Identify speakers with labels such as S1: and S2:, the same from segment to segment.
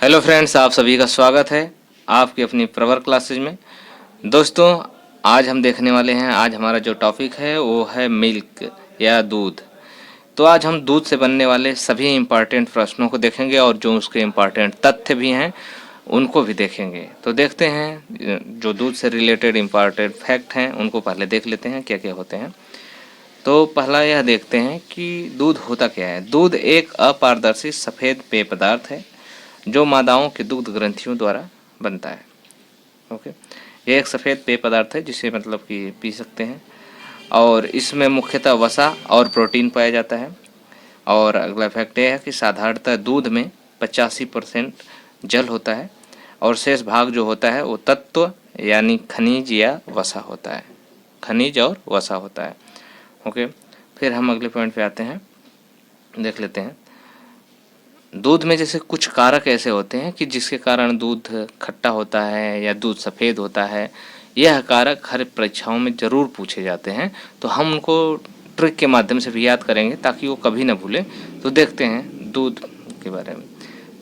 S1: Hello friends, आप सभी का स्वागत है आपकी अपनी प्रवर क्लासेज में। दोस्तों, आज हम देखने वाले हैं, आज हमारा जो टॉपिक है वो है मिल्क या दूध। तो आज हम दूध से बनने वाले सभी इम्पॉर्टेंट प्रश्नों को देखेंगे और जो उसके इम्पॉर्टेंट तथ्य भी हैं उनको भी देखेंगे। तो देखते हैं जो दूध से रिलेटेड इम्पॉर्टेंट फैक्ट हैं उनको पहले देख लेते हैं क्या क्या होते हैं। तो पहला यह देखते हैं कि दूध होता क्या है। दूध एक अपारदर्शी सफ़ेद पेय पदार्थ है जो मादाओं के दुग्ध ग्रंथियों द्वारा बनता है। ओके, ये एक सफ़ेद पेय पदार्थ है जिसे मतलब कि पी सकते हैं और इसमें मुख्यतः वसा और प्रोटीन पाया जाता है। और अगला फैक्ट यह है कि साधारणतः दूध में 85% जल होता है और शेष भाग जो होता है वो तत्व यानी खनिज या वसा होता है, खनिज और वसा होता है। ओके, फिर हम अगले पॉइंट पे आते हैं, देख लेते हैं। दूध में जैसे कुछ कारक ऐसे होते हैं कि जिसके कारण दूध खट्टा होता है या दूध सफ़ेद होता है। यह कारक हर परीक्षाओं में ज़रूर पूछे जाते हैं, तो हम उनको ट्रिक के माध्यम से भी याद करेंगे ताकि वो कभी ना भूलें। तो देखते हैं दूध के बारे में।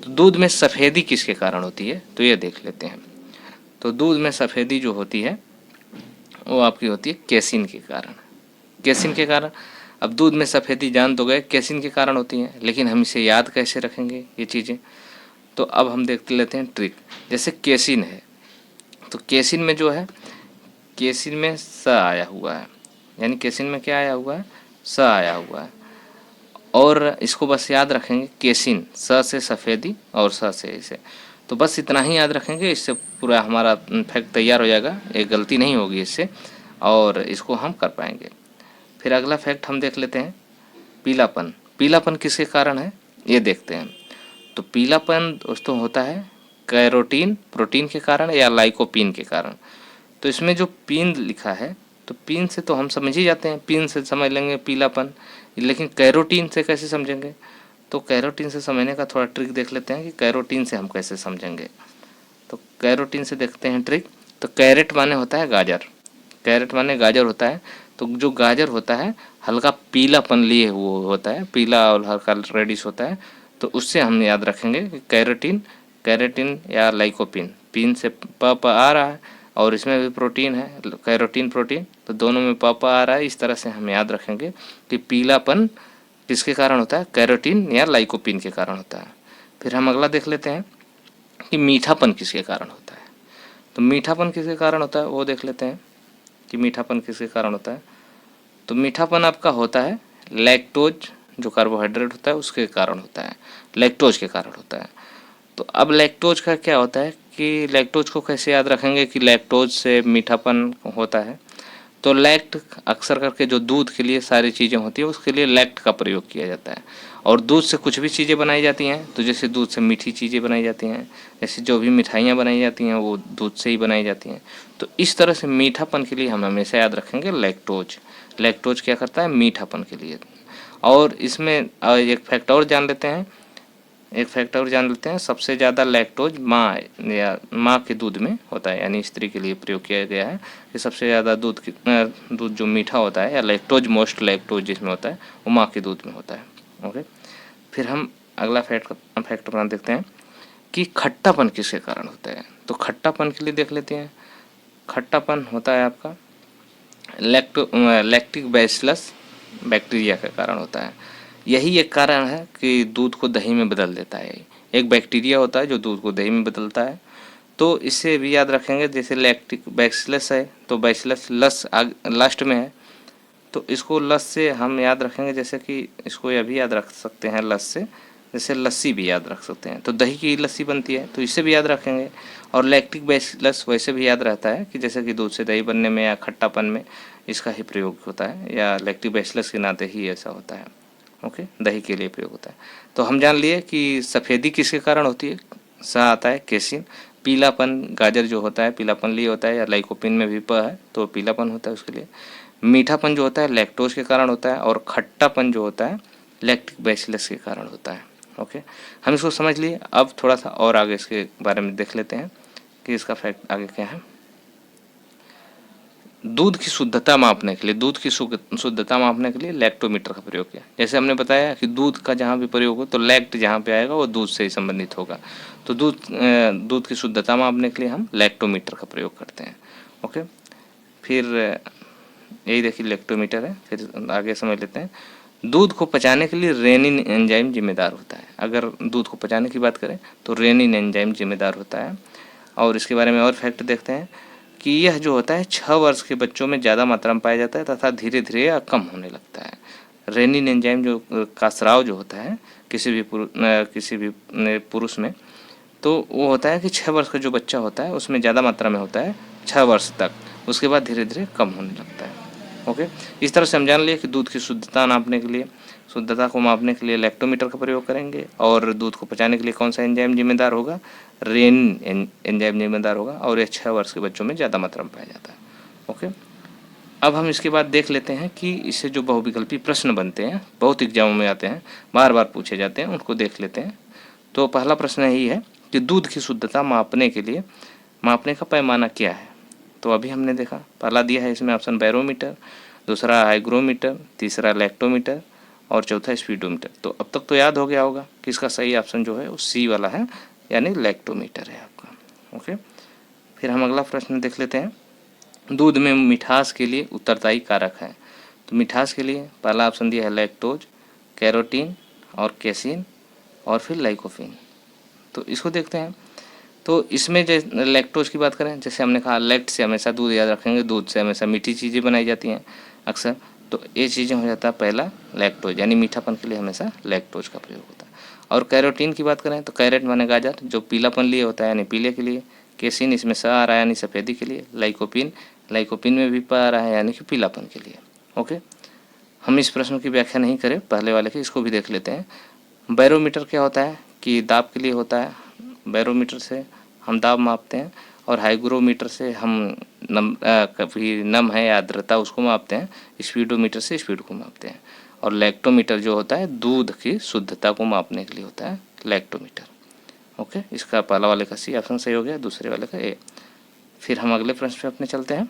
S1: तो दूध में सफ़ेदी किसके कारण होती है, तो ये देख लेते हैं। तो दूध में सफ़ेदी जो होती है वो आपकी होती है केसिन के कारण। केसिन के कारण। अब दूध में सफ़ेदी जान तो गए केसिन के कारण होती हैं, लेकिन हम इसे याद कैसे रखेंगे ये चीज़ें। तो अब हम देख लेते हैं ट्रिक। जैसे केसिन है, तो केसिन में जो है, केसिन में स आया हुआ है, यानी केसिन में क्या आया हुआ है, स आया हुआ है। और इसको बस याद रखेंगे, केसिन स से सफ़ेदी और स से इसे। तो बस इतना ही याद रखेंगे, इससे पूरा हमारा फैक्ट तैयार हो जाएगा, एक गलती नहीं होगी इससे और इसको हम कर पाएंगे। फिर अगला फैक्ट हम देख लेते हैं, पीलापन। पीलापन किसके कारण है ये देखते हैं। तो पीलापन दोस्तों होता है कैरोटीन प्रोटीन के कारण या लाइकोपीन के कारण। तो इसमें जो पीन लिखा है, तो पीन से तो हम समझ ही जाते हैं, पीन से समझ लेंगे पीलापन, लेकिन कैरोटीन से कैसे समझेंगे। तो कैरोटीन से समझने का थोड़ा ट्रिक देख लेते हैं कि कैरोटीन से हम कैसे समझेंगे। तो कैरोटीन से देखते हैं ट्रिक। तो कैरेट माने होता है गाजर, कैरेट माने गाजर होता है। तो जो गाजर होता है हल्का पीलापन लिए हुआ होता है, पीला और हल्का रेडिश होता है। तो उससे हम याद रखेंगे कि कैरोटीन, कैरेटिन या लाइकोपिन, पिन से प आ रहा है और इसमें भी प्रोटीन है, कैरोटीन प्रोटीन, तो दोनों में प आ रहा है। इस तरह से हम याद रखेंगे कि पीलापन किसके कारण होता है, कैरोटीन या लाइकोपिन के कारण होता है। फिर हम अगला देख लेते हैं कि मीठापन किसके कारण होता है। तो मीठापन किसके कारण होता है वो देख लेते हैं कि मीठापन किसके कारण होता है। तो मीठापन आपका होता है लैक्टोज, जो कार्बोहाइड्रेट होता है उसके कारण होता है, लैक्टोज के कारण होता है। तो अब लैक्टोज का क्या होता है कि लैक्टोज को कैसे याद रखेंगे कि लैक्टोज से मीठापन होता है। तो लैक्ट अक्सर करके जो दूध के लिए सारी चीज़ें होती है उसके लिए लैक्ट का प्रयोग किया जाता है। और दूध से कुछ भी चीज़ें बनाई जाती हैं, तो जैसे दूध से मीठी चीज़ें बनाई जाती हैं, जैसे जो भी मिठाइयाँ बनाई जाती हैं वो दूध से ही बनाई जाती हैं। तो इस तरह से मीठापन के लिए हम हमेशा याद रखेंगे लैक्टोज। लैक्टोज क्या करता है, मीठापन के लिए। और इसमें एक फैक्ट और जान लेते हैं, एक फैक्ट और जान लेते हैं। सबसे ज़्यादा लैक्टोज माँ या माँ के दूध में होता है, यानी स्त्री के लिए प्रयोग किया गया है कि सबसे ज़्यादा दूध जो मीठा होता है या लैक्टोज मोस्ट लैक्टोज जिसमें होता है वो माँ के दूध में होता है। ओके, फिर हम अगला फैक्ट अपना देखते हैं कि खट्टापन किसके कारण होता है। तो खट्टापन के लिए देख लेते हैं। खट्टापन होता है आपका लैक्टिक बैसिलस बैक्टीरिया के कारण होता है। यही एक कारण है कि दूध को दही में बदल देता है। एक बैक्टीरिया होता है जो दूध को दही में बदलता है। तो इससे भी याद रखेंगे, जैसे लैक्टिक बैसिलस है तो बैसिलस लस लास्ट में है, तो इसको लस से हम याद रखेंगे। जैसे कि इसको यह भी याद रख सकते हैं लस से, जैसे लस्सी भी याद रख सकते हैं, तो दही की लस्सी बनती है तो इससे भी याद रखेंगे। और लैक्टिक बैसिलस वैसे भी याद रहता है कि जैसे कि दूध से दही बनने में या खट्टापन में इसका ही प्रयोग होता है, या लैक्टिक बैसिलस के नाते ही ऐसा होता है। ओके, दही के लिए प्रयोग होता है। तो हम जान लिए कि सफ़ेदी किसके कारण होती है, सा आता है केसिन। पीलापन गाजर जो होता है पीलापन लिए होता है, या लाइकोपिन में भी प है तो पीलापन होता है उसके लिए। मीठापन जो होता है लैक्टोज के कारण होता है, और खट्टापन जो होता है लैक्टिक बैसिलस के कारण होता है। ओके, हम इसको समझ लिए। अब थोड़ा सा और आगे इसके बारे में देख लेते हैं कि इसका फैक्ट आगे क्या है। दूध की शुद्धता मापने के लिए, दूध की शुद्धता मापने के लिए लैक्टोमीटर का प्रयोग किया। जैसे हमने बताया कि दूध का जहाँ भी प्रयोग हो तो लैक्ट जहाँ पे आएगा वो दूध से ही संबंधित होगा। तो दूध की शुद्धता मापने के लिए हम लैक्टोमीटर का प्रयोग करते हैं। ओके, फिर यही देखिए लैक्टोमीटर है। फिर आगे समझ लेते हैं। दूध को पचाने के लिए रेनिन एंजाइम जिम्मेदार होता है। अगर दूध को पचाने की बात करें तो रेनिन एंजाइम जिम्मेदार होता है। और इसके बारे में और फैक्ट देखते हैं कि यह जो होता है 6 वर्ष के बच्चों में ज़्यादा मात्रा में पाया जाता है तथा धीरे धीरे यह कम होने लगता है। रेनिन एंजाइम जो का स्राव जो होता है किसी भी पुरुष में, तो वो होता है कि 6 वर्ष का जो बच्चा होता है उसमें ज़्यादा मात्रा में होता है 6 वर्ष तक, उसके बाद धीरे धीरे कम होने लगता है। ओके, इस तरह से हम जान लिए कि दूध की शुद्धता नापने के लिए, शुद्धता को मापने के लिए लैक्टोमीटर का प्रयोग करेंगे, और दूध को पचाने के लिए कौन सा एंजाइम जिम्मेदार होगा, रेनिन एंजाइम जिम्मेदार होगा, और यह 6 वर्ष के बच्चों में ज़्यादा मात्रा में पाया जाता है। ओके, अब हम इसके बाद देख लेते हैं कि इससे जो बहुविकल्पी प्रश्न बनते हैं, बहुत एग्जामों में आते हैं, बार बार पूछे जाते हैं, उनको देख लेते हैं। तो पहला प्रश्न यही है कि दूध की शुद्धता मापने के लिए मापने का पैमाना क्या है। तो अभी हमने देखा, पहला दिया है इसमें ऑप्शन बैरोमीटर, दूसरा हाइग्रोमीटर, तीसरा लैक्टोमीटर और चौथा स्पीडोमीटर। तो अब तक तो याद हो गया होगा कि इसका सही ऑप्शन जो है वो सी वाला है, यानी लैक्टोमीटर है आपका। ओके, फिर हम अगला प्रश्न देख लेते हैं। दूध में मिठास के लिए उत्तरदायी कारक है। तो मिठास के लिए पहला ऑप्शन दिया है लैक्टोज, कैरोटीन और केसिन और फिर लाइकोपिन। तो इसको देखते हैं। तो इसमें जैसे लैक्टोज की बात करें, जैसे हमने कहा लैक्ट से हमेशा दूध याद रखेंगे, दूध से हमेशा मीठी चीज़ें बनाई जाती हैं अक्सर, तो ये चीज़ें हो जाता है पहला लैक्टोज, यानी मीठापन के लिए हमेशा लैक्टोज का प्रयोग होता है। और कैरोटीन की बात करें तो कैरेट माने गाजर, जो पीलापन लिए होता है यानी पीले के लिए। केसिन इसमें स आ रहा है यानी सफ़ेदी के लिए। लाइकोपिन में भी प आ रहा है यानी कि पीलापन के लिए। ओके, हम इस प्रश्न की व्याख्या नहीं करें, पहले वाले की, इसको भी देख लेते हैं। बैरोमीटर क्या होता है कि दाब के लिए होता है। बैरोमीटर से हम दाब मापते हैं, और हाइग्रोमीटर से हम कभी नम है या आर्द्रता उसको मापते हैं। स्पीडोमीटर से स्पीड को मापते हैं। और लैक्टोमीटर जो होता है दूध की शुद्धता को मापने के लिए होता है लैक्टोमीटर। ओके, इसका पहला वाले का सी ऑप्शन सही हो गया, दूसरे वाले का ए। फिर हम अगले प्रश्न पे अपने चलते हैं।